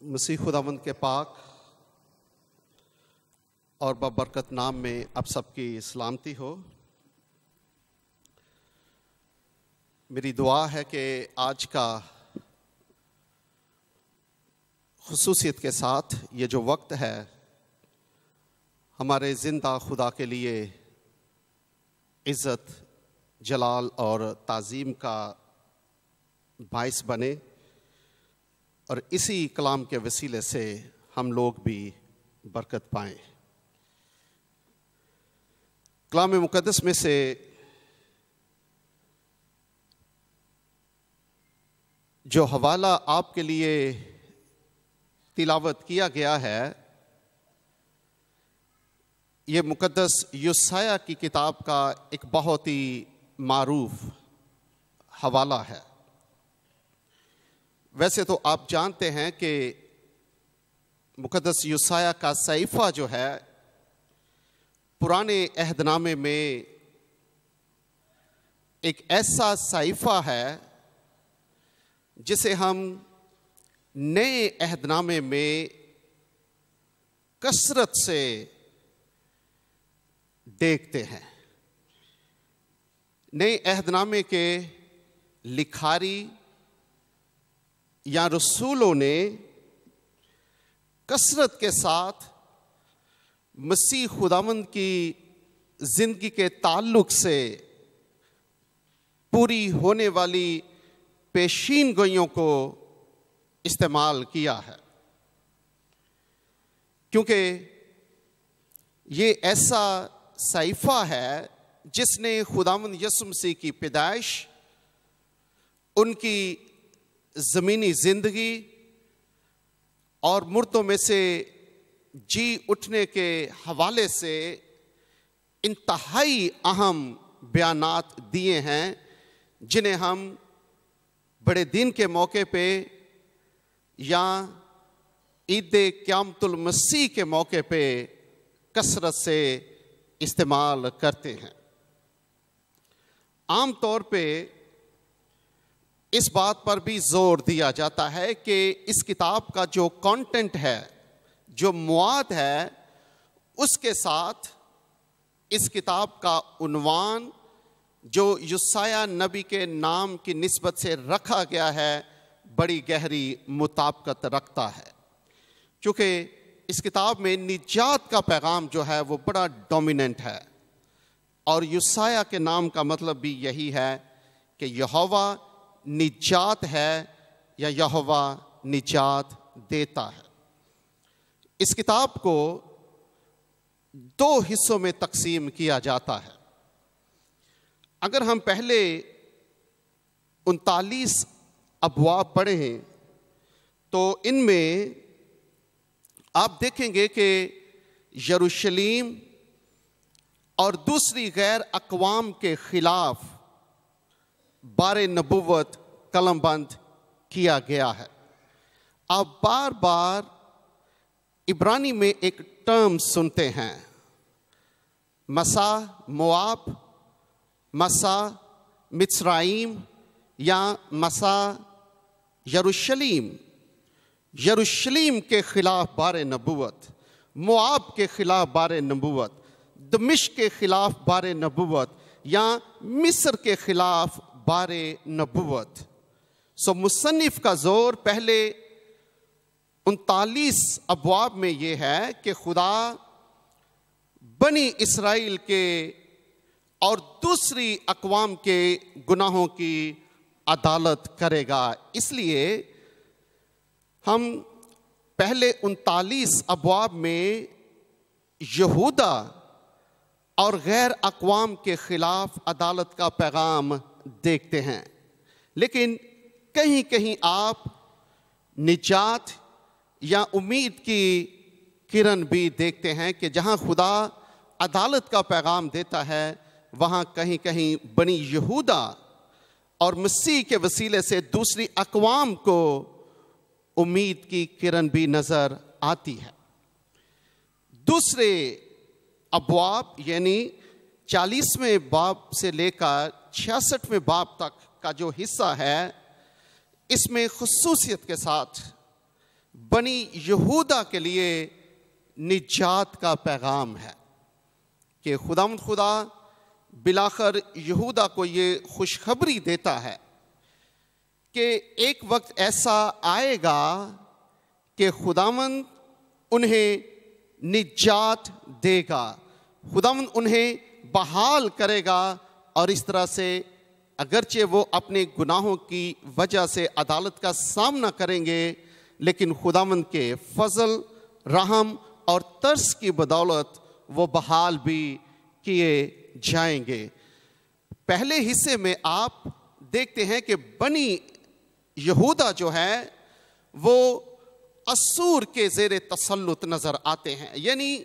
مسیح خداوند کے پاک اور بابرکت نام میں اب سب کی سلامتی ہو۔ میری دعا ہے کہ آج کا خصوصیت کے ساتھ یہ جو وقت ہے ہمارے زندہ خدا کے لیے عزت، جلال اور تعظیم کا باعث بنے، اور اسی کلام کے وسیلے سے ہم لوگ بھی برکت پائیں۔ کلام مقدس میں سے جو حوالہ آپ کے لیے تلاوت کیا گیا ہے، یہ مقدس یسایہ کی کتاب کا ایک بہت ہی معروف حوالہ ہے۔ ویسے تو آپ جانتے ہیں کہ مقدس یسایہ کا صحیفہ جو ہے پرانے عہد نامے میں ایک ایسا صحیفہ ہے جسے ہم نئے عہد نامے میں کثرت سے دیکھتے ہیں۔ نئے عہد نامے کے لکھاری یا رسولوں نے کثرت کے ساتھ مسیح خداوند کی زندگی کے تعلق سے پوری ہونے والی پیشین گوئیوں کو استعمال کیا ہے، کیونکہ یہ ایسا صحیفہ ہے جس نے خداوند یسوع مسیح کی پیدائش، ان کی زمینی زندگی اور مردوں میں سے جی اٹھنے کے حوالے سے انتہائی اہم بیانات دیے ہیں، جنہیں ہم بڑے دن کے موقع پہ یا عید قیامت المسیح کے موقع پہ کثرت سے استعمال کرتے ہیں۔ عام طور پہ اس بات پر بھی زور دیا جاتا ہے کہ اس کتاب کا جو کانٹینٹ ہے، جو مواد ہے، اس کے ساتھ اس کتاب کا عنوان جو یسایہ نبی کے نام کی نسبت سے رکھا گیا ہے بڑی گہری مطابقت رکھتا ہے، کیونکہ اس کتاب میں نجات کا پیغام جو ہے وہ بڑا ڈومیننٹ ہے، اور یسایہ کے نام کا مطلب بھی یہی ہے کہ یہوہ نجات ہے یا یہوہ نجات دیتا ہے۔ اس کتاب کو دو حصوں میں تقسیم کیا جاتا ہے۔ اگر ہم پہلے 39 ابواب پڑھیں تو ان میں آپ دیکھیں گے کہ یروشلیم اور دوسری غیر اقوام کے خلاف بار نبوت قلم بند کیا گیا ہے۔ آپ بار بار عبرانی میں ایک ٹرم سنتے ہیں، مسا مواب، مسا مصرائیم یا مسا یروشلیم۔ یروشلیم کے خلاف بار نبوت، مواب کے خلاف بار نبوت، دمشق کے خلاف بار نبوت یا مصر کے خلاف بار نبوت۔ سو مصنف کا زور پہلے 39 ابواب میں یہ ہے کہ خدا بنی اسرائیل کے اور دوسری اقوام کے گناہوں کی عدالت کرے گا۔ اس لیے ہم پہلے 39 ابواب میں یہودا اور غیر اقوام کے خلاف عدالت کا پیغام دیکھتے ہیں، لیکن کہیں کہیں آپ نجات یا امید کی کرن بھی دیکھتے ہیں کہ جہاں خدا عدالت کا پیغام دیتا ہے وہاں کہیں کہیں بنی یہودا اور مسیح کے وسیلے سے دوسری اقوام کو امید کی کرن بھی نظر آتی ہے۔ دوسرے ابواب یعنی 40ویں باب سے لے کر 66ویں باب تک کا جو حصہ ہے، اس میں خصوصیت کے ساتھ بنی یہودا کے لیے نجات کا پیغام ہے کہ خدا بالآخر یہودا کو یہ خوشخبری دیتا ہے کہ ایک وقت ایسا آئے گا کہ خداوند انہیں نجات دے گا، خداوند انہیں بحال کرے گا، اور اس طرح سے اگرچہ وہ اپنے گناہوں کی وجہ سے عدالت کا سامنا کریں گے، لیکن خداوند کے فضل، رحم اور ترس کی بدولت وہ بحال بھی کیے جائیں گے۔ پہلے حصے میں آپ دیکھتے ہیں کہ بنی یہودا جو ہے وہ اسور کے زیر تسلط نظر آتے ہیں، یعنی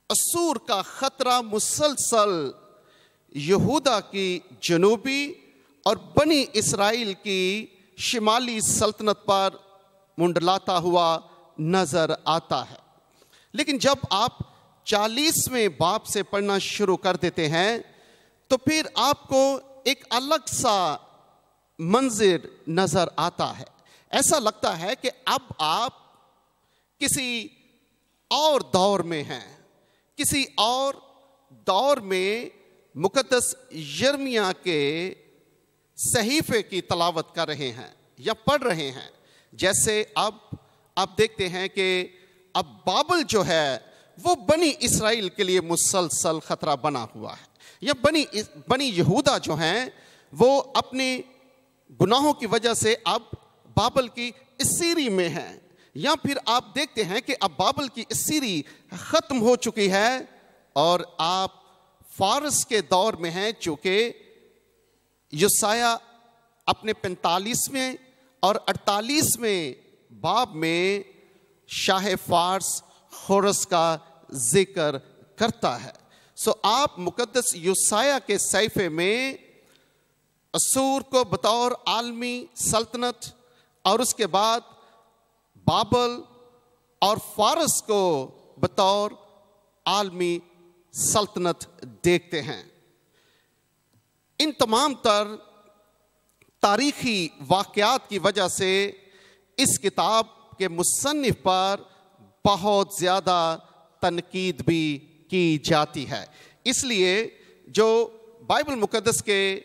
اسور کا خطرہ مسلسل یہودا کی جنوبی اور بنی اسرائیل کی شمالی سلطنت پر منڈلاتا ہوا نظر آتا ہے۔ لیکن جب آپ 40ویں باب سے پڑھنا شروع کر دیتے ہیں تو پھر آپ کو ایک الگ سا منظر نظر آتا ہے۔ ایسا لگتا ہے کہ اب آپ کسی اور دور میں ہیں، کسی اور دور میں مقدس یرمیہ کے صحیفے کی تلاوت کر رہے ہیں یا پڑھ رہے ہیں۔ جیسے اب آپ دیکھتے ہیں کہ اب بابل جو ہے وہ بنی اسرائیل کے لیے مسلسل خطرہ بنا ہوا ہے، یا بنی یہودا جو ہیں وہ اپنے گناہوں کی وجہ سے اب بابل کی اسیری میں ہیں، یا پھر آپ دیکھتے ہیں کہ اب بابل کی اسیری ختم ہو چکی ہے اور آپ فارس کے دور میں ہیں، چونکہ یوسیہ اپنے 45ویں اور 48ویں باب میں شاہ فارس خورس کا ذکر کرتا ہے۔ سو آپ مقدس یوسیہ کے صحیفے میں اسور کو بطور عالمی سلطنت اور اس کے بعد بابل اور فارس کو بطور عالمی سلطنت دیکھتے ہیں۔ ان تمام تر تاریخی واقعات کی وجہ سے اس کتاب کے مصنف پر بہت زیادہ تنقید بھی کی جاتی ہے۔ اس لیے جو بائبل مقدس کے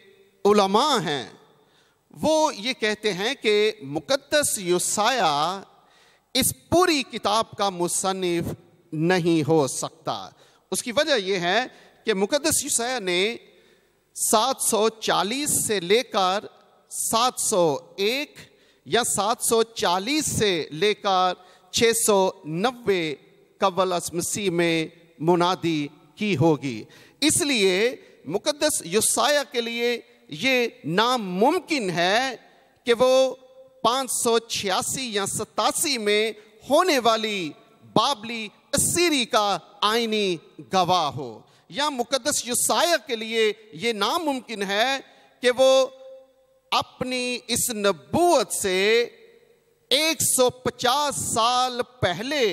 علماء ہیں وہ یہ کہتے ہیں کہ مقدس یوسیہ اس پوری کتاب کا مصنف نہیں ہو سکتا۔ اس کی وجہ یہ ہے کہ مقدس یوسیہ نے 740 سے لے کر 701 یا 740 سے لے کر 690 قبل از مسیح میں منادی کی ہوگی۔ اس لیے مقدس یوسیہ کے لیے یہ ناممکن ہے کہ وہ 586 یا 87 میں ہونے والی بابلی اسیری کا آئینی گواہ ہو، یا مقدس یوسیہ کے لیے یہ ناممکن ہے کہ وہ اپنی اس نبوت سے 150 سال پہلے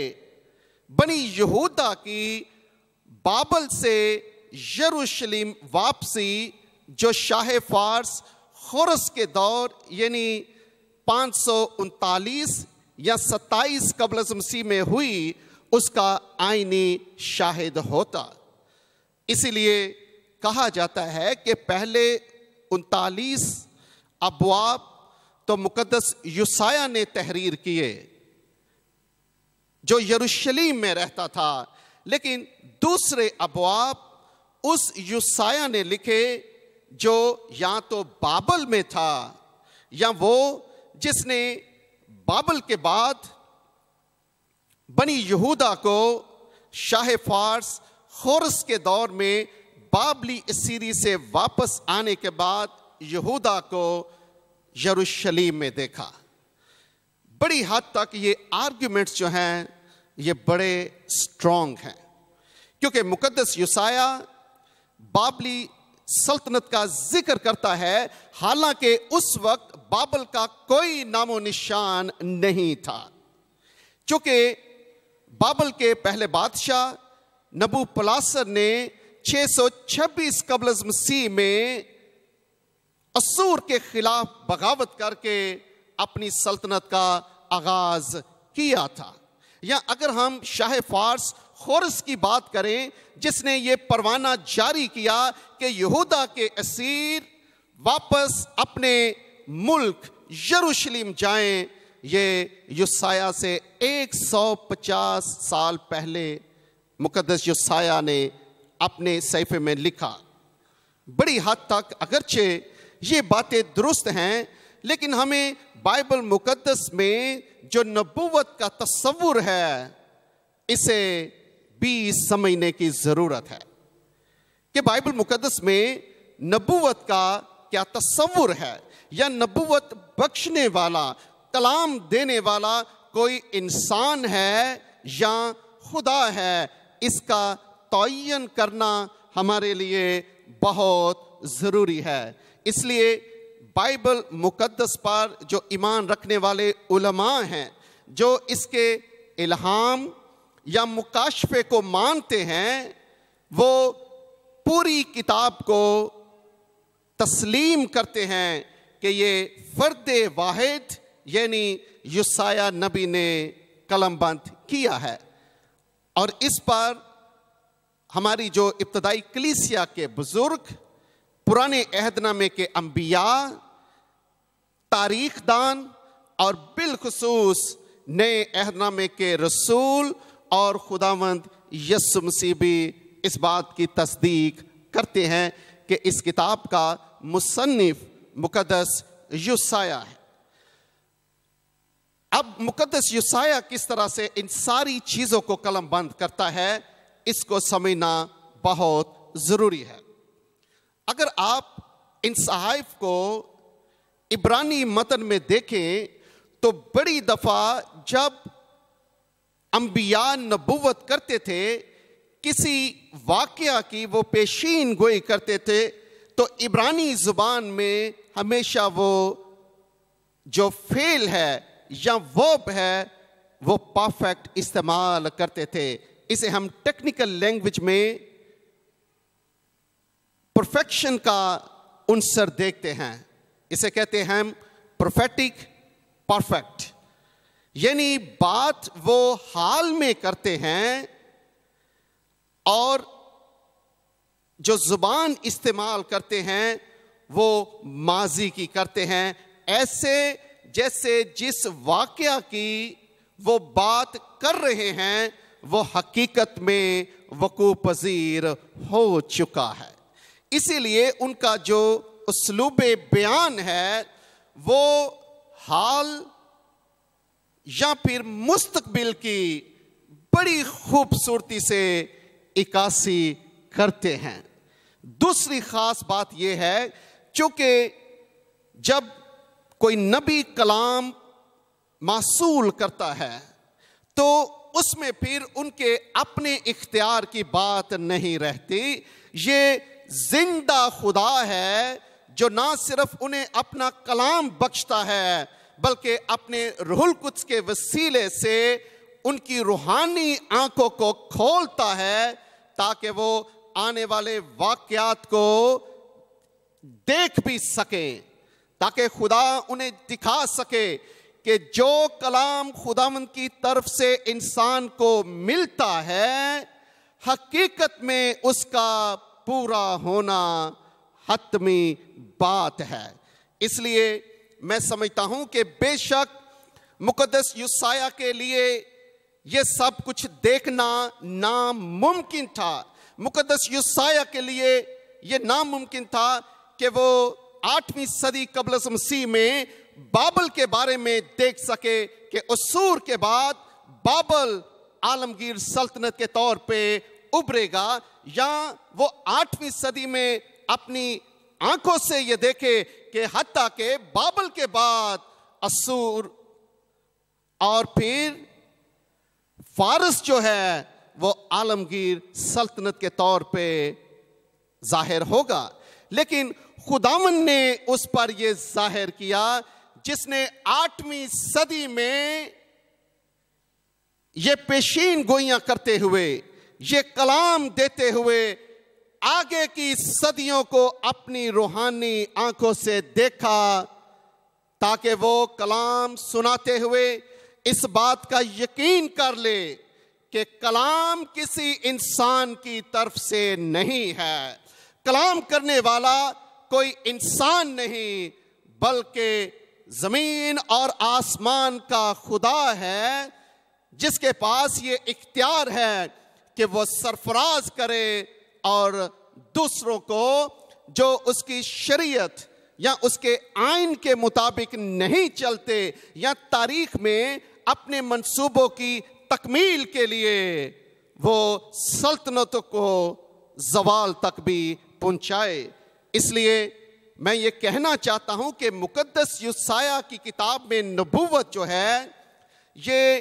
بنی یہودا کی بابل سے یروشلم واپسی جو شاہ فارس خورس کے دور یعنی 539 یا 27 قبل از مسیح میں ہوئی، اس کا آئینی شاہد ہوتا۔ اسی لیے کہا جاتا ہے کہ پہلے 39 ابواب تو مقدس یوسیہ نے تحریر کیے جو یروشلم میں رہتا تھا، لیکن دوسرے ابواب اس یوسیہ نے لکھے جو یا تو بابل میں تھا یا وہ جس نے بابل کے بعد بنی یہودا کو شاہ فارس خورس کے دور میں بابلی اسیری سے واپس آنے کے بعد یہودا کو یروشلم میں دیکھا۔ بڑی حد تک یہ آرگیومنٹس جو ہیں یہ بڑے سٹرونگ ہیں، کیونکہ مقدس یوسیہ بابلی سلطنت کا ذکر کرتا ہے، حالانکہ اس وقت بابل کا کوئی نام و نشان نہیں تھا۔ چونکہ بابل کے پہلے بادشاہ نبو پلاسر نے 626 قبل از مسیح میں اسور کے خلاف بغاوت کر کے اپنی سلطنت کا آغاز کیا تھا. یا اگر ہم شاہ فارس خورس کی بات کریں جس نے یہ پروانہ جاری کیا کہ یہودا کے اسیر واپس اپنے ملک یروشلم جائیں، یہ یوسایہ سے 150 سال پہلے مقدس یوسایہ نے اپنے صحیفے میں لکھا. بڑی حد تک اگرچہ یہ باتیں درست ہیں، لیکن ہمیں بائبل مقدس میں جو نبوت کا تصور ہے اسے بھی سمجھنے کی ضرورت ہے کہ بائبل مقدس میں نبوت کا کیا تصور ہے، یا نبوت بخشنے والا، کلام دینے والا کوئی انسان ہے یا خدا ہے. اس کا تعین کرنا ہمارے لیے بہت ضروری ہے. اس لیے بائبل مقدس پر جو ایمان رکھنے والے علماء ہیں، جو اس کے الہام یا مکاشفے کو مانتے ہیں، وہ پوری کتاب کو تسلیم کرتے ہیں کہ یہ فرد واحد یعنی یوسایہ نبی نے قلم بند کیا ہے. اور اس پر ہماری جو ابتدائی کلیسیا کے بزرگ، پرانے عہد نامے کے انبیاء، تاریخ دان اور بالخصوص نئے عہد نامے کے رسول اور خداوند یسوع مسیح بھی اس بات کی تصدیق کرتے ہیں کہ اس کتاب کا مصنف مقدس یوسایہ ہے. اب مقدس یوسایہ کس طرح سے ان ساری چیزوں کو قلم بند کرتا ہے، اس کو سمجھنا بہت ضروری ہے. اگر آپ ان صحائف کو عبرانی متن میں دیکھیں تو بڑی دفعہ جب انبیاء نبوت کرتے تھے، کسی واقعہ کی وہ پیشین گوئی کرتے تھے، تو عبرانی زبان میں ہمیشہ وہ جو فعل ہے یا ورب ہے وہ پرفیکٹ استعمال کرتے تھے. اسے ہم ٹیکنیکل لینگویج میں پرفیکشن کا عنصر دیکھتے ہیں. اسے کہتے ہیں ہم پروفیٹک پرفیکٹ، یعنی بات وہ حال میں کرتے ہیں اور جو زبان استعمال کرتے ہیں وہ ماضی کی کرتے ہیں، ایسے جیسے جس واقعہ کی وہ بات کر رہے ہیں وہ حقیقت میں وقوع پذیر ہو چکا ہے. اسی لیے ان کا جو اسلوب بیان ہے وہ حال یا پھر مستقبل کی بڑی خوبصورتی سے عکاسی کرتے ہیں. دوسری خاص بات یہ ہے، چونکہ جب کوئی نبی کلام موصول کرتا ہے تو اس میں پھر ان کے اپنے اختیار کی بات نہیں رہتی. یہ زندہ خدا ہے جو نہ صرف انہیں اپنا کلام بخشتا ہے بلکہ اپنے روح القدس کے وسیلے سے ان کی روحانی آنکھوں کو کھولتا ہے تاکہ وہ آنے والے واقعات کو دیکھ بھی سکیں، تاکہ خدا انہیں دکھا سکے کہ جو کلام خداوند کی طرف سے انسان کو ملتا ہے حقیقت میں اس کا پورا ہونا حتمی بات ہے. اس لیے میں سمجھتا ہوں کہ بے شک مقدس یوسایہ کے لیے یہ سب کچھ دیکھنا ناممکن تھا. مقدس یوسایہ کے لیے یہ ناممکن تھا کہ وہ 8ویں صدی قبل از مسیح میں بابل کے بارے میں دیکھ سکے کہ اسور کے بعد بابل عالمگیر سلطنت کے طور پہ ابھرے گا، یا وہ 8ویں صدی میں اپنی آنکھوں سے یہ دیکھے کہ حتیٰ کہ بابل کے بعد اسور اور پھر فارس جو ہے وہ عالمگیر سلطنت کے طور پہ ظاہر ہوگا. لیکن خداوند نے اس پر یہ ظاہر کیا جس نے 8ویں صدی میں یہ پیشین گوئیاں کرتے ہوئے، یہ کلام دیتے ہوئے آگے کی صدیوں کو اپنی روحانی آنکھوں سے دیکھا، تاکہ وہ کلام سناتے ہوئے اس بات کا یقین کر لے کہ کلام کسی انسان کی طرف سے نہیں ہے. کلام کرنے والا کوئی انسان نہیں بلکہ زمین اور آسمان کا خدا ہے، جس کے پاس یہ اختیار ہے کہ وہ سرفراز کرے اور دوسروں کو جو اس کی شریعت یا اس کے آئین کے مطابق نہیں چلتے یا تاریخ میں اپنے منصوبوں کی تکمیل کے لیے وہ سلطنتوں کو زوال تک بھی پہنچائے. اس لیے میں یہ کہنا چاہتا ہوں کہ مقدس یسایہ کی کتاب میں نبوت جو ہے یہ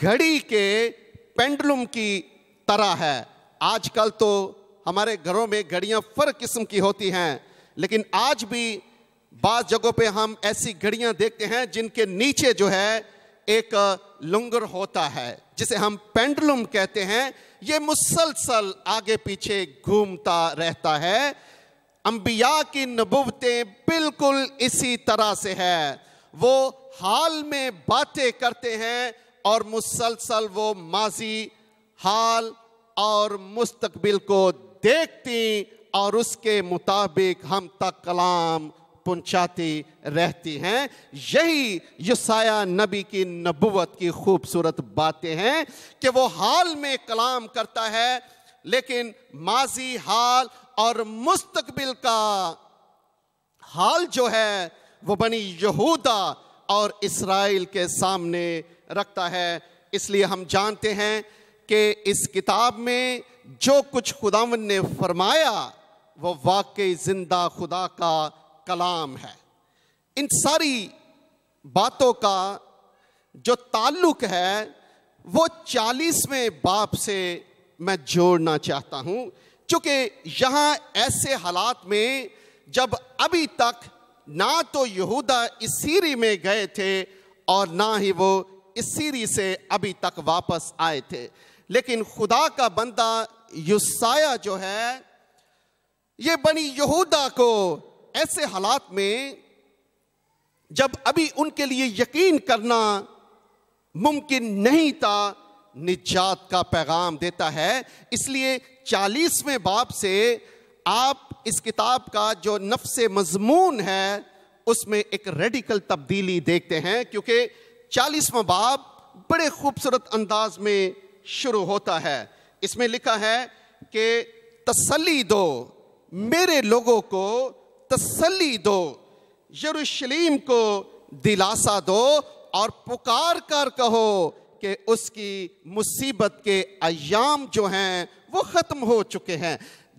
گھڑی کے پینڈلم کی طرح ہے. آج کل تو ہمارے گھروں میں گھڑیاں فرق قسم کی ہوتی ہیں، لیکن آج بھی بعض جگہوں پہ ہم ایسی گھڑیاں دیکھتے ہیں جن کے نیچے جو ہے ایک لنگر ہوتا ہے جسے ہم پینڈلم کہتے ہیں. یہ مسلسل آگے پیچھے گھومتا رہتا ہے. انبیاء کی نبوتیں بالکل اسی طرح سے ہے. وہ حال میں باتیں کرتے ہیں اور مسلسل وہ ماضی، حال اور مستقبل کو دیکھتی اور اس کے مطابق ہم تک کلام پہنچاتی رہتی ہیں. یہی یسایہ نبی کی نبوت کی خوبصورت باتیں ہیں کہ وہ حال میں کلام کرتا ہے لیکن ماضی، حال اور مستقبل کا حال جو ہے وہ بنی یہودا اور اسرائیل کے سامنے رکھتا ہے. اس لیے ہم جانتے ہیں کہ اس کتاب میں جو کچھ خداوند نے فرمایا وہ واقعی زندہ خدا کا کلام ہے. ان ساری باتوں کا جو تعلق ہے وہ 40ویں باب سے میں جوڑنا چاہتا ہوں، چونکہ یہاں ایسے حالات میں جب ابھی تک نہ تو یہودا اسیری میں گئے تھے اور نہ ہی وہ اسیری سے ابھی تک واپس آئے تھے، لیکن خدا کا بندہ یسایہ جو ہے یہ بنی یہودا کو ایسے حالات میں جب ابھی ان کے لیے یقین کرنا ممکن نہیں تھا نجات کا پیغام دیتا ہے. اس لیے 40ویں باب سے آپ اس کتاب کا جو نفس مضمون ہے اس میں ایک ریڈیکل تبدیلی دیکھتے ہیں، کیونکہ 40واں باب بڑے خوبصورت انداز میں شروع ہوتا ہے. اس میں لکھا ہے کہ تسلی دو میرے لوگوں کو، تسلی دو یروشلیم کو، دلاسا دو اور پکار کر کہو کہ اس کی مصیبت کے ایام جو ہیں وہ ختم ہو چکے ہیں.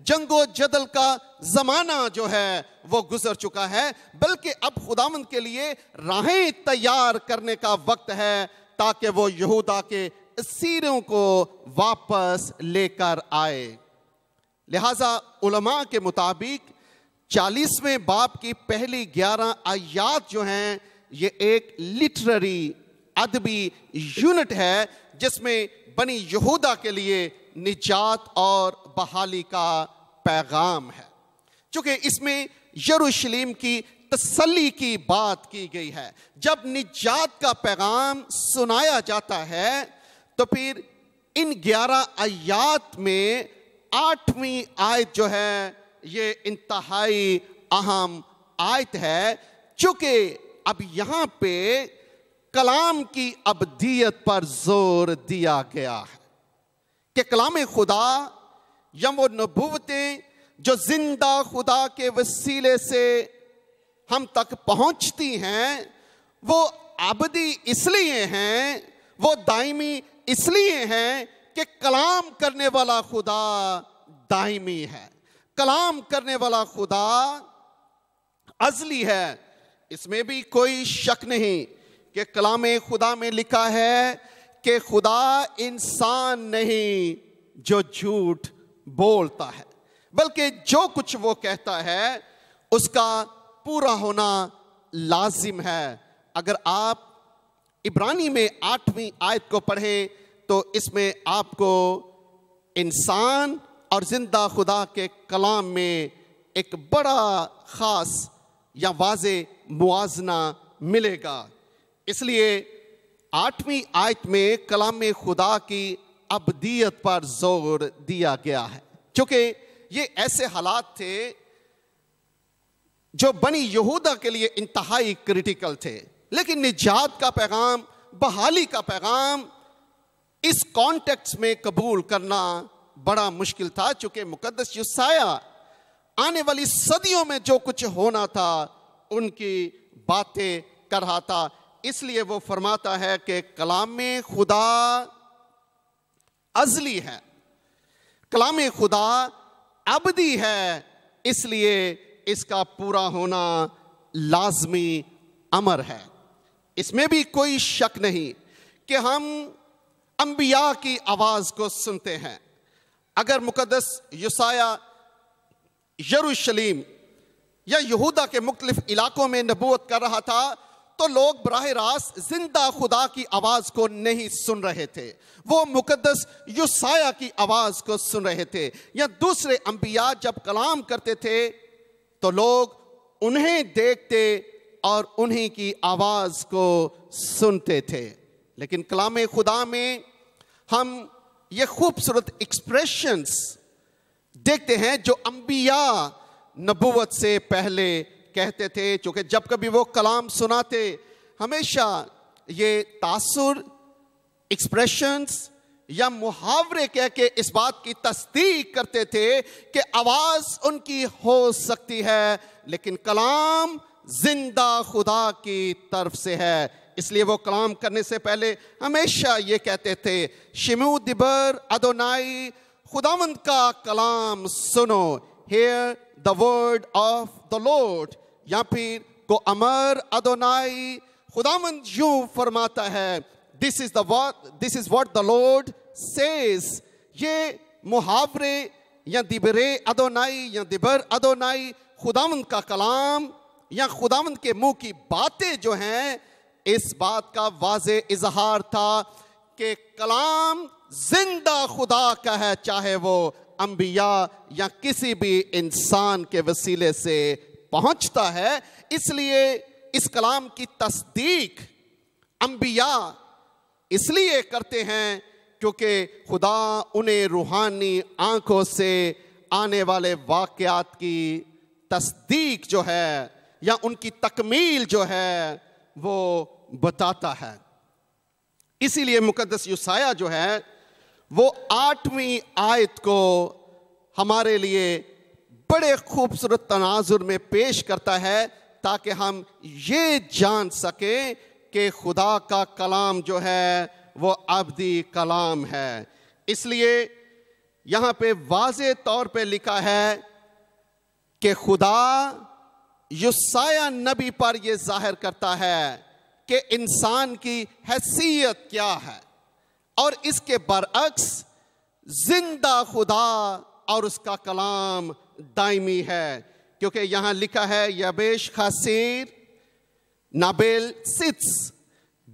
جنگ و جدل کا زمانہ جو ہے وہ گزر چکا ہے، بلکہ اب خداوند کے لیے راہیں تیار کرنے کا وقت ہے تاکہ وہ یہودا کے اسیروں کو واپس لے کر آئے. لہٰذا علماء کے مطابق 40ویں باب کی پہلی 11 آیات جو ہیں یہ ایک لٹرری ادبی یونٹ ہے جس میں بنی یہودا کے لیے نجات اور بحالی کا پیغام ہے. چونکہ اس میں یروشلیم کی تسلی کی بات کی گئی ہے. جب نجات کا پیغام سنایا جاتا ہے تو پھر ان 11 آیات میں 8ویں آیت جو ہے یہ انتہائی اہم آیت ہے، چونکہ اب یہاں پہ کلام کی ابدیت پر زور دیا گیا ہے کہ کلام خدا یا وہ نبوتیں جو زندہ خدا کے وسیلے سے ہم تک پہنچتی ہیں وہ ابدی اس لیے ہیں، وہ دائمی اس لیے ہیں کہ کلام کرنے والا خدا دائمی ہے، کلام کرنے والا خدا ازلی ہے. اس میں بھی کوئی شک نہیں کہ کلام خدا میں لکھا ہے کہ خدا انسان نہیں جو جھوٹ بولتا ہے، بلکہ جو کچھ وہ کہتا ہے اس کا پورا ہونا لازم ہے. اگر آپ عبرانی میں 8ویں آیت کو پڑھیں تو اس میں آپ کو انسان اور زندہ خدا کے کلام میں ایک بڑا خاص یا واضح موازنہ ملے گا. اس لیے 8ویں آیت میں کلام خدا کی ابدیت پر زور دیا گیا ہے، کیونکہ یہ ایسے حالات تھے جو بنی یہودا کے لیے انتہائی کریٹیکل تھے، لیکن نجات کا پیغام، بحالی کا پیغام اس کانٹیکس میں قبول کرنا بڑا مشکل تھا، چونکہ مقدس یسایہ آنے والی صدیوں میں جو کچھ ہونا تھا ان کی باتیں کر رہا تھا۔ اس لیے وہ فرماتا ہے کہ کلام خدا ازلی ہے، کلام خدا ابدی ہے، اس لیے اس کا پورا ہونا لازمی امر ہے۔ اس میں بھی کوئی شک نہیں کہ ہم انبیاء کی آواز کو سنتے ہیں۔ اگر مقدس یسایہ یروشلم یا یہودا کے مختلف علاقوں میں نبوت کر رہا تھا تو لوگ براہ راست زندہ خدا کی آواز کو نہیں سن رہے تھے، وہ مقدس یسایہ کی آواز کو سن رہے تھے، یا دوسرے انبیاء جب کلام کرتے تھے تو لوگ انہیں دیکھتے اور انہیں کی آواز کو سنتے تھے۔ لیکن کلام خدا میں ہم یہ خوبصورت ایکسپریشنز دیکھتے ہیں جو انبیاء نبوت سے پہلے کہتے تھے، چونکہ جب کبھی وہ کلام سناتے ہمیشہ یہ تاثر، ایکسپریشنز یا محاورے کہہ کے اس بات کی تصدیق کرتے تھے کہ آواز ان کی ہو سکتی ہے لیکن کلام زندہ خدا کی طرف سے ہے۔ اس لیے وہ کلام کرنے سے پہلے ہمیشہ یہ کہتے تھے شمو دبر ادونائی، خداوند کا کلام سنو، hear the word of the Lord، یا پھر کو امر ادونائی، خداوند یوں فرماتا ہے this is what the Lord says۔ یہ محاورے یا دبرے ادونائی یا دبر ادونائی خداوند کا کلام یا خداوند کے منہ کی باتیں جو ہیں، اس بات کا واضح اظہار تھا کہ کلام زندہ خدا کا ہے، چاہے وہ انبیاء یا کسی بھی انسان کے وسیلے سے پہنچتا ہے۔ اس لیے اس کلام کی تصدیق انبیاء اس لیے کرتے ہیں کیونکہ خدا انہیں روحانی آنکھوں سے آنے والے واقعات کی تصدیق جو ہے یا ان کی تکمیل جو ہے وہ بتاتا ہے۔ اسی لیے مقدس یسایہ جو ہے وہ 8ویں آیت کو ہمارے لیے بڑے خوبصورت تناظر میں پیش کرتا ہے تاکہ ہم یہ جان سکیں کہ خدا کا کلام جو ہے وہ ابدی کلام ہے۔ اس لیے یہاں پہ واضح طور پہ لکھا ہے کہ خدا یسایہ نبی پر یہ ظاہر کرتا ہے کہ انسان کی حیثیت کیا ہے، اور اس کے برعکس زندہ خدا اور اس کا کلام دائمی ہے، کیونکہ یہاں لکھا ہے یبیش خاسیر نابل سٹس،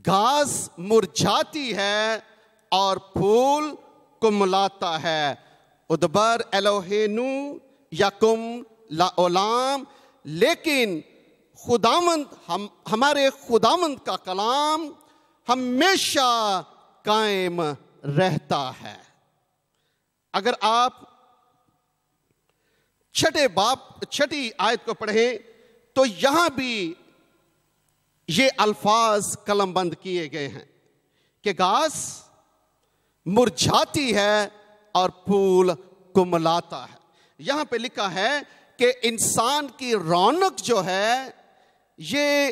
گھاس مرجھاتی ہے اور پھول کملاتا ہے، ادبر الوہینو یکم لا اولام، لیکن خداوند ہمارے خداوند کا کلام ہمیشہ قائم رہتا ہے۔ اگر آپ چھٹی آیت کو پڑھیں تو یہاں بھی یہ الفاظ قلم بند کیے گئے ہیں کہ گھاس مرجھاتی ہے اور پھول کملاتا ہے۔ یہاں پہ لکھا ہے کہ انسان کی رونق جو ہے یہ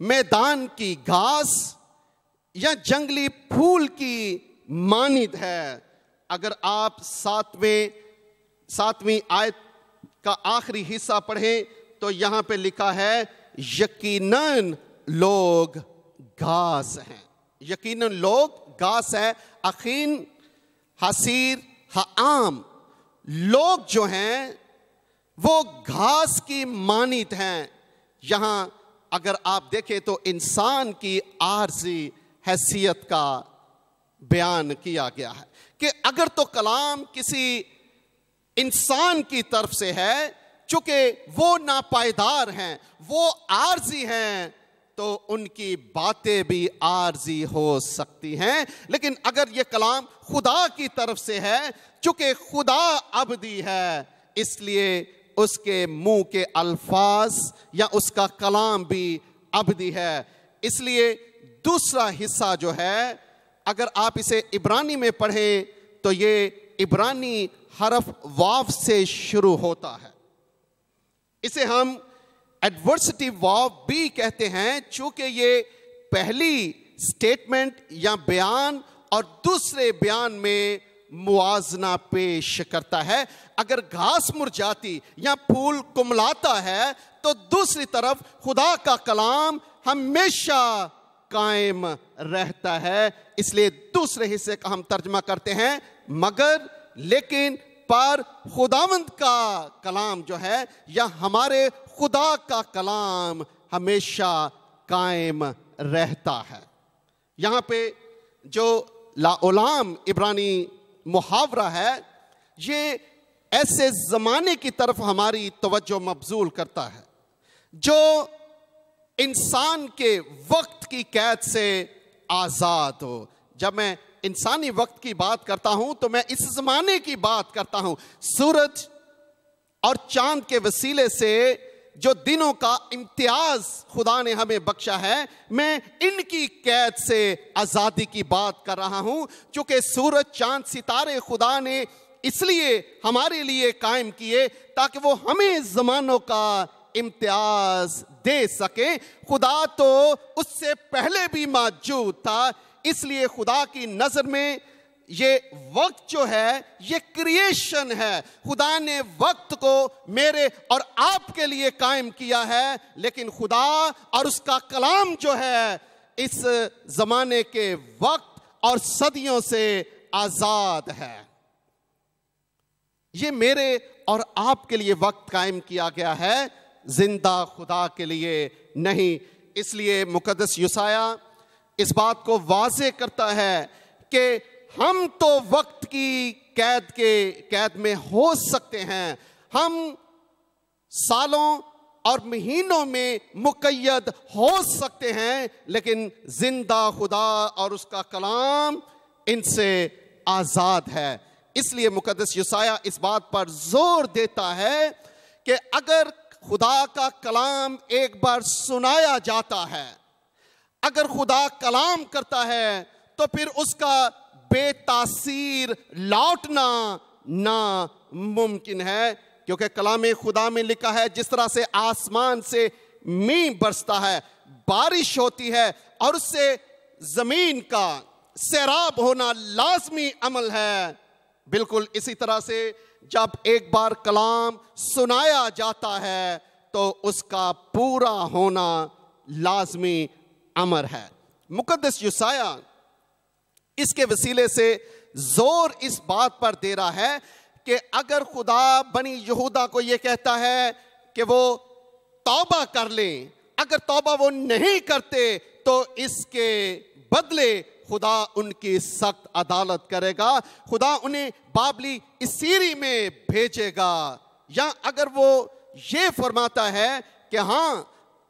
میدان کی گھاس یا جنگلی پھول کی مانند ہے۔ اگر آپ ساتویں آیت کا آخری حصہ پڑھیں تو یہاں پہ لکھا ہے یقیناً لوگ گھاس ہیں، یقیناً لوگ گھاس ہے، اخین حسیر عام، لوگ جو ہیں وہ گھاس کی مانند ہیں۔ یہاں اگر آپ دیکھیں تو انسان کی عارضی حیثیت کا بیان کیا گیا ہے کہ اگر تو کلام کسی انسان کی طرف سے ہے، چونکہ وہ ناپائیدار ہیں، وہ عارضی ہیں، تو ان کی باتیں بھی عارضی ہو سکتی ہیں، لیکن اگر یہ کلام خدا کی طرف سے ہے، چونکہ خدا ابدی ہے، اس لیے اس کے منہ کے الفاظ یا اس کا کلام بھی ابدی ہے۔ اس لیے دوسرا حصہ جو ہے، اگر آپ اسے عبرانی میں پڑھیں تو یہ عبرانی حرف واو سے شروع ہوتا ہے۔ اسے ہم ایڈورسٹی واو بھی کہتے ہیں، چونکہ یہ پہلی سٹیٹمنٹ یا بیان اور دوسرے بیان میں موازنہ پیش کرتا ہے۔ اگر گھاس مرجھاتی یا پھول کملاتا ہے تو دوسری طرف خدا کا کلام ہمیشہ قائم رہتا ہے۔ اس لیے دوسرے حصے کا ہم ترجمہ کرتے ہیں مگر، لیکن، پر خداوند کا کلام جو ہے یا ہمارے خدا کا کلام ہمیشہ قائم رہتا ہے۔ یہاں پہ جو لاعلام عبرانی محاورہ ہے، یہ ایسے زمانے کی طرف ہماری توجہ مبذول کرتا ہے جو انسان کے وقت کی قید سے آزاد ہو۔ جب میں انسانی وقت کی بات کرتا ہوں تو میں اس زمانے کی بات کرتا ہوں۔ سورج اور چاند کے وسیلے سے جو دنوں کا امتیاز خدا نے ہمیں بخشا ہے، میں ان کی قید سے آزادی کی بات کر رہا ہوں، چونکہ سورج، چاند، ستارے خدا نے اس لیے ہمارے لیے قائم کیے تاکہ وہ ہمیں زمانوں کا امتیاز دے سکے۔ خدا تو اس سے پہلے بھی موجود تھا، اس لیے خدا کی نظر میں یہ وقت جو ہے یہ کریشن ہے۔ خدا نے وقت کو میرے اور آپ کے لیے قائم کیا ہے، لیکن خدا اور اس کا کلام جو ہے اس زمانے کے وقت اور صدیوں سے آزاد ہے۔ یہ میرے اور آپ کے لیے وقت قائم کیا گیا ہے، زندہ خدا کے لیے نہیں۔ اس لیے مقدس یسایہ اس بات کو واضح کرتا ہے کہ ہم تو وقت کی قید میں ہو سکتے ہیں، ہم سالوں اور مہینوں میں مقید ہو سکتے ہیں، لیکن زندہ خدا اور اس کا کلام ان سے آزاد ہے۔ اس لیے مقدس یسایہ اس بات پر زور دیتا ہے کہ اگر خدا کا کلام ایک بار سنایا جاتا ہے، اگر خدا کلام کرتا ہے تو پھر اس کا بے تاثیر لوٹنا ناممکن ہے، کیونکہ کلام خدا میں لکھا ہے جس طرح سے آسمان سے مینہ برستا ہے، بارش ہوتی ہے اور اس سے زمین کا سیراب ہونا لازمی عمل ہے، بالکل اسی طرح سے جب ایک بار کلام سنایا جاتا ہے تو اس کا پورا ہونا لازمی امر ہے۔ مقدس یسایہ اس کے وسیلے سے زور اس بات پر دے رہا ہے کہ اگر خدا بنی یہودا کو یہ کہتا ہے کہ وہ توبہ کر لیں، اگر توبہ وہ نہیں کرتے تو اس کے بدلے خدا ان کی سخت عدالت کرے گا، خدا انہیں بابلی اسیری میں بھیجے گا۔ یا اگر وہ یہ فرماتا ہے کہ ہاں،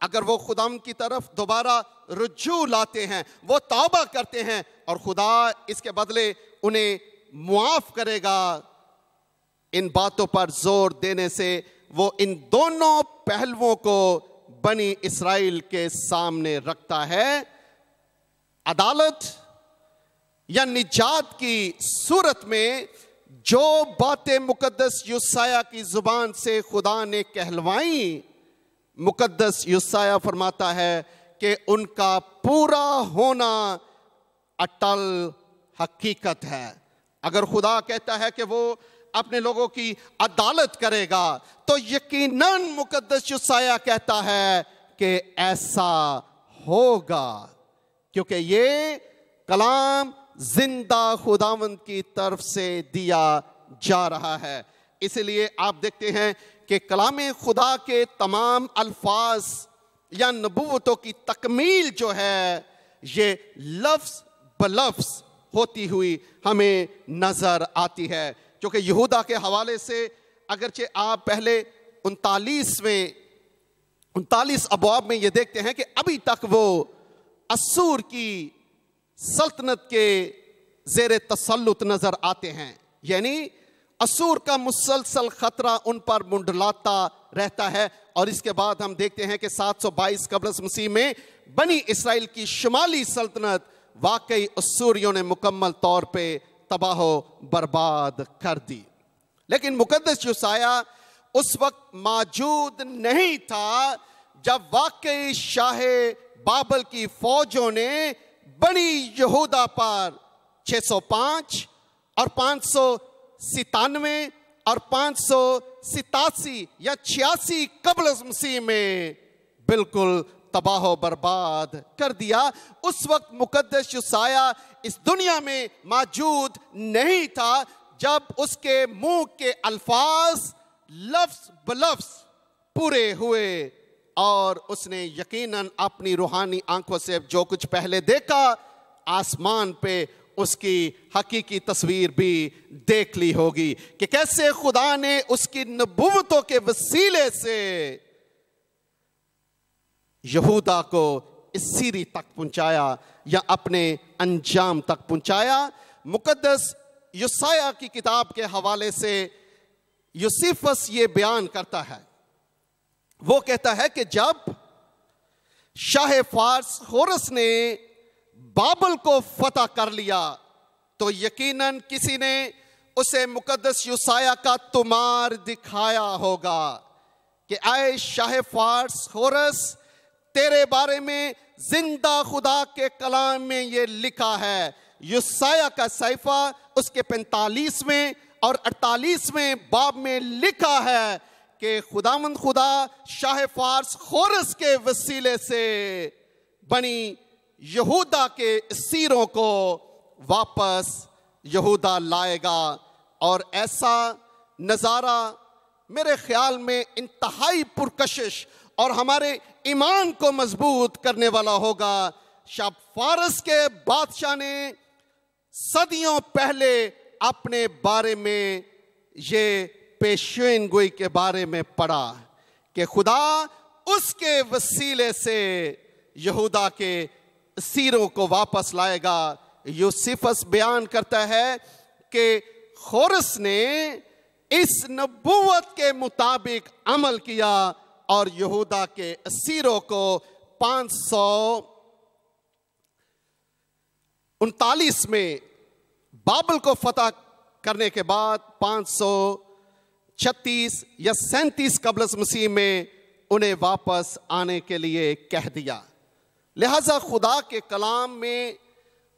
اگر وہ خدا کی طرف دوبارہ رجوع لاتے ہیں، وہ توبہ کرتے ہیں اور خدا اس کے بدلے انہیں معاف کرے گا، ان باتوں پر زور دینے سے وہ ان دونوں پہلوؤں کو بنی اسرائیل کے سامنے رکھتا ہے۔ عدالت یا نجات کی صورت میں جو باتیں مقدس یسایہ کی زبان سے خدا نے کہلوائیں، مقدس یسایہ فرماتا ہے کہ ان کا پورا ہونا اٹل حقیقت ہے۔ اگر خدا کہتا ہے کہ وہ اپنے لوگوں کی عدالت کرے گا تو یقیناً مقدس یسایہ کہتا ہے کہ ایسا ہوگا، کیونکہ یہ کلام زندہ خداوند کی طرف سے دیا جا رہا ہے۔ اس لیے آپ دیکھتے ہیں کہ کلام خدا کے تمام الفاظ یا نبوتوں کی تکمیل جو ہے یہ لفظ بلفظ ہوتی ہوئی ہمیں نظر آتی ہے، کیونکہ یہودا کے حوالے سے اگرچہ آپ پہلے 39ویں 39 ابواب میں یہ دیکھتے ہیں کہ ابھی تک وہ اسور کی سلطنت کے زیر تسلط نظر آتے ہیں، یعنی اسور کا مسلسل خطرہ ان پر منڈلاتا رہتا ہے۔ اور اس کے بعد ہم دیکھتے ہیں کہ 722 قبل از مسیح میں بنی اسرائیل کی شمالی سلطنت واقعی اسوریوں نے مکمل طور پہ تباہ و برباد کر دی۔ لیکن مقدس یوسیاہ اس وقت موجود نہیں تھا جب واقعی شاہ بابل کی فوجوں نے بنی یہودا پر 605 اور 597 اور 587 یا 86 قبل از مسیح میں بالکل تباہ و برباد کر دیا۔ اس وقت مقدس یوسیاہ اس دنیا میں موجود نہیں تھا جب اس کے منہ کے الفاظ لفظ بلفظ پورے ہوئے، اور اس نے یقیناً اپنی روحانی آنکھوں سے جو کچھ پہلے دیکھا آسمان پہ اس کی حقیقی تصویر بھی دیکھ لی ہوگی کہ کیسے خدا نے اس کی نبوتوں کے وسیلے سے یہودا کو اسیری تک پہنچایا یا اپنے انجام تک پہنچایا۔ مقدس یوسیاہ کی کتاب کے حوالے سے یوسیفس یہ بیان کرتا ہے، وہ کہتا ہے کہ جب شاہ فارس ہورس نے بابل کو فتح کر لیا تو یقیناً کسی نے اسے مقدس یوسیاہ کا تمار دکھایا ہوگا کہ اے شاہ فارس ہورس، تیرے بارے میں زندہ خدا کے کلام میں یہ لکھا ہے۔ یوسیاہ کا صحیفہ اس کے 45ویں اور 48ویں باب میں لکھا ہے کہ خداوند خدا شاہ فارس ہورس کے وسیلے سے بنی یہودا کے اسیروں کو واپس یہودا لائے گا، اور ایسا نظارہ میرے خیال میں انتہائی پرکشش اور ہمارے ایمان کو مضبوط کرنے والا ہوگا۔ شاہ فارس کے بادشاہ نے صدیوں پہلے اپنے بارے میں یہ پیشین گوئی کے بارے میں پڑھا کہ خدا اس کے وسیلے سے یہودا کے اسیروں کو واپس لائے گا۔ یوسیفس بیان کرتا ہے کہ ہورس نے اس نبوت کے مطابق عمل کیا اور یہودا کے اسیروں کو 539 میں بابل کو فتح کرنے کے بعد 536 یا 37 قبل از مسیح میں انہیں واپس آنے کے لیے کہہ دیا۔ لہذا خدا کے کلام میں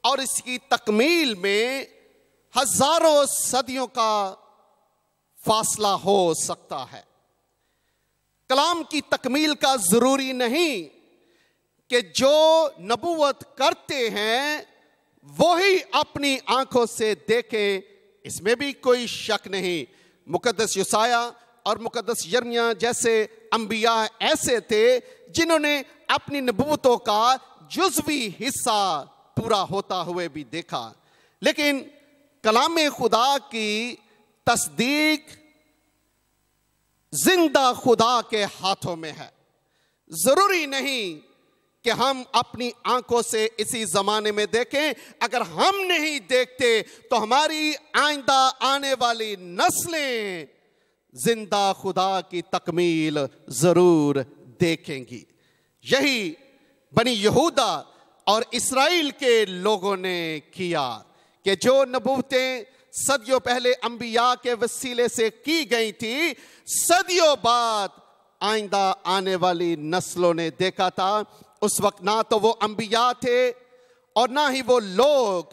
اور اس کی تکمیل میں ہزاروں صدیوں کا فاصلہ ہو سکتا ہے۔ کلام کی تکمیل کا ضروری نہیں کہ جو نبوت کرتے ہیں وہی اپنی آنکھوں سے دیکھیں، اس میں بھی کوئی شک نہیں۔ مقدس یوسیاہ اور مقدس یرمیاہ جیسے انبیاء ایسے تھے جنہوں نے اپنی نبوتوں کا جزوی حصہ پورا ہوتا ہوئے بھی دیکھا، لیکن کلام خدا کی تصدیق زندہ خدا کے ہاتھوں میں ہے۔ ضروری نہیں کہ ہم اپنی آنکھوں سے اسی زمانے میں دیکھیں، اگر ہم نہیں دیکھتے تو ہماری آئندہ آنے والی نسلیں زندہ خدا کی تکمیل ضرور دیکھیں گی۔ یہی بنی یہودا اور اسرائیل کے لوگوں نے کیا کہ جو نبوتیں صدیوں پہلے انبیاء کے وسیلے سے کی گئی تھی، صدیوں بعد آئندہ آنے والی نسلوں نے دیکھا تھا۔ اس وقت نہ تو وہ انبیاء تھے اور نہ ہی وہ لوگ،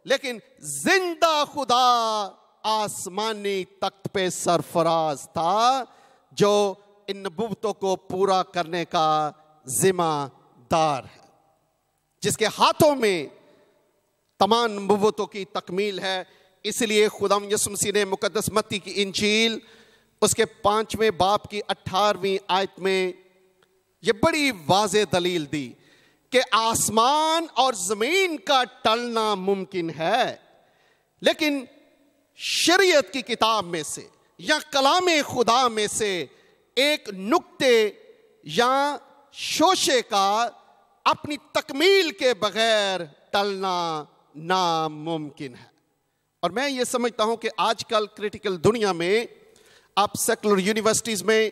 لیکن زندہ خدا آسمانی تخت پہ سرفراز تھا جو ان نبوتوں کو پورا کرنے کا ذمہ دار ہے، جس کے ہاتھوں میں تمام نبوتوں کی تکمیل ہے۔ اس لیے خدا یسوع مسیح نے مقدس متی کی انجیل اس کے 5ویں باب کی 18ویں آیت میں یہ بڑی واضح دلیل دی کہ آسمان اور زمین کا ٹلنا ممکن ہے، لیکن شریعت کی کتاب میں سے یا کلام خدا میں سے ایک نقطے یا شوشے کا اپنی تکمیل کے بغیر ٹلنا ناممکن ہے۔ اور میں یہ سمجھتا ہوں کہ آج کل کریٹیکل دنیا میں آپ سیکولر یونیورسٹیز میں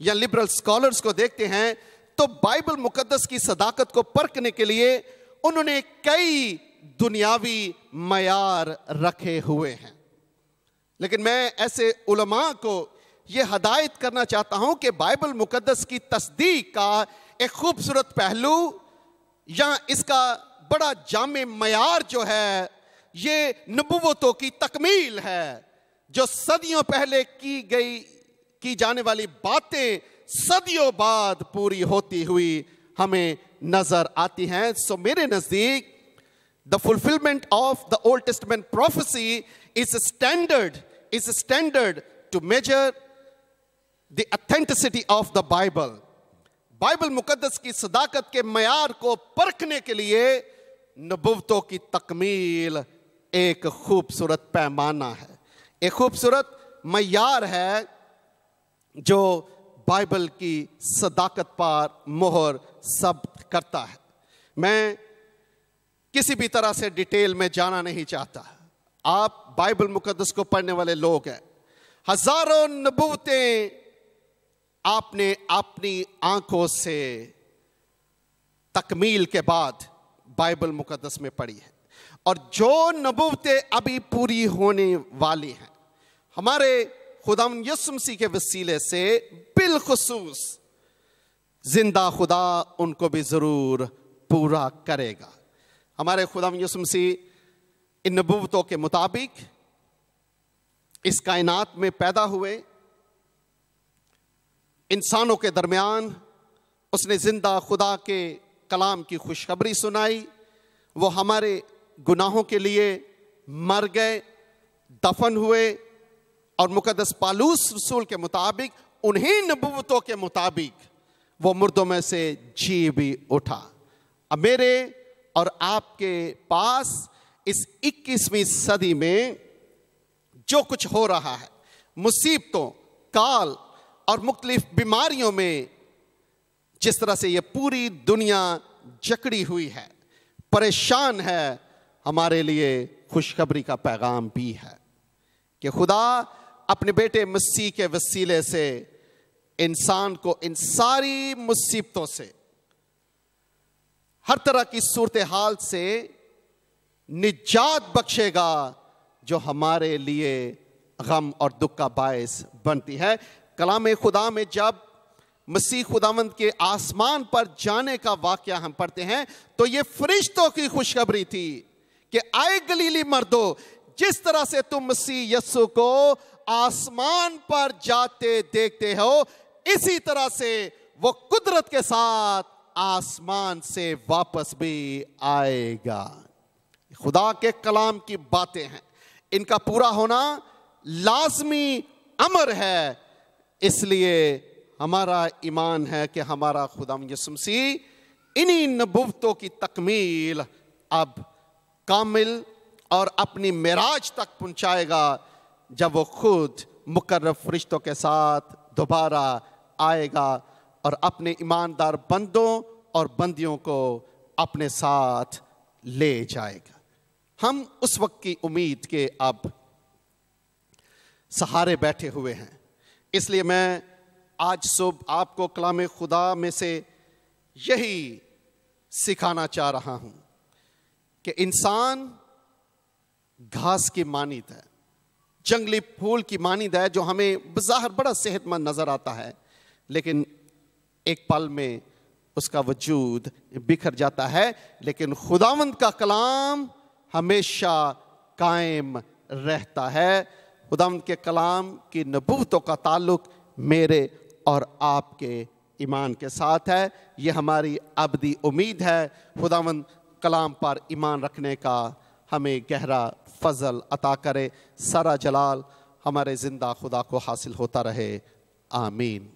یا لبرل سکالرز کو دیکھتے ہیں تو بائبل مقدس کی صداقت کو پرکھنے کے لیے انہوں نے کئی دنیاوی معیار رکھے ہوئے ہیں، لیکن میں ایسے علماء کو یہ ہدایت کرنا چاہتا ہوں کہ بائبل مقدس کی تصدیق کا ایک خوبصورت پہلو یا اس کا بڑا جامع معیار جو ہے یہ نبوتوں کی تکمیل ہے، جو صدیوں پہلے کی جانے والی باتیں صدیوں بعد پوری ہوتی ہوئی ہمیں نظر آتی ہیں۔ سو میرے نزدیک the fulfillment of the Old Testament prophecy is a standard to measure the authenticity of the Bible. Bible مقدس کی صداقت کے معیار کو پرکھنے کے لیے نبوتوں کی تکمیل ایک خوبصورت پیمانہ ہے، ایک خوبصورت معیار ہے جو بائبل کی صداقت پر مہر ثبت کرتا ہے۔ میں کسی بھی طرح سے ڈیٹیل میں جانا نہیں چاہتا، آپ بائبل مقدس کو پڑھنے والے لوگ ہیں، ہزاروں نبوتیں آپ نے اپنی آنکھوں سے تکمیل کے بعد بائبل مقدس میں پڑھی ہے، اور جو نبوتیں ابھی پوری ہونے والی ہیں ہمارے خداوند یسوع مسیح کے وسیلے سے بالخصوص زندہ خدا ان کو بھی ضرور پورا کرے گا۔ ہمارے خداوند یسوع مسیح ان نبوتوں کے مطابق اس کائنات میں پیدا ہوئے، انسانوں کے درمیان اس نے زندہ خدا کے کلام کی خوشخبری سنائی، وہ ہمارے گناہوں کے لیے مر گئے، دفن ہوئے، اور مقدس پالوس رسول کے مطابق انہیں نبوتوں کے مطابق وہ مردوں میں سے جی بھی اٹھا۔ اب میرے اور آپ کے پاس اس 21ویں صدی میں جو کچھ ہو رہا ہے، مصیبتوں، کال اور مختلف بیماریوں میں جس طرح سے یہ پوری دنیا جکڑی ہوئی ہے، پریشان ہے، ہمارے لیے خوشخبری کا پیغام بھی ہے کہ خدا اپنے بیٹے مسیح کے وسیلے سے انسان کو ان ساری مصیبتوں سے، ہر طرح کی صورتحال سے نجات بخشے گا جو ہمارے لیے غم اور دکھ کا باعث بنتی ہے۔ کلام خدا میں جب مسیح خداوند کے آسمان پر جانے کا واقعہ ہم پڑھتے ہیں تو یہ فرشتوں کی خوشخبری تھی کہ آئے گلیلی مردو، جس طرح سے تم مسیح یسوع کو آسمان پر جاتے دیکھتے ہو، اسی طرح سے وہ قدرت کے ساتھ آسمان سے واپس بھی آئے گا۔ خدا کے کلام کی باتیں ہیں، ان کا پورا ہونا لازمی امر ہے، اس لیے ہمارا ایمان ہے کہ ہمارا خداوند یسوع مسیح انہی نبوتوں کی تکمیل اب کامل اور اپنی معراج تک پہنچائے گا جب وہ خود مقرب فرشتوں کے ساتھ دوبارہ آئے گا اور اپنے ایماندار بندوں اور بندیوں کو اپنے ساتھ لے جائے گا۔ ہم اس وقت کی امید کے اب سہارے بیٹھے ہوئے ہیں، اس لیے میں آج صبح آپ کو کلام خدا میں سے یہی سکھانا چاہ رہا ہوں کہ انسان گھاس کی مانند ہے، جنگلی پھول کی مانند ہے، جو ہمیں بظاہر بڑا صحت مند نظر آتا ہے، لیکن ایک پل میں اس کا وجود بکھر جاتا ہے، لیکن خداوند کا کلام ہمیشہ قائم رہتا ہے۔ خداوند کے کلام کی نبوتوں کا تعلق میرے اور آپ کے ایمان کے ساتھ ہے، یہ ہماری ابدی امید ہے۔ خداوند کلام پر ایمان رکھنے کا ہمیں گہرا فضل عطا کرے۔ سارا جلال ہمارے زندہ خدا کو حاصل ہوتا رہے، آمین۔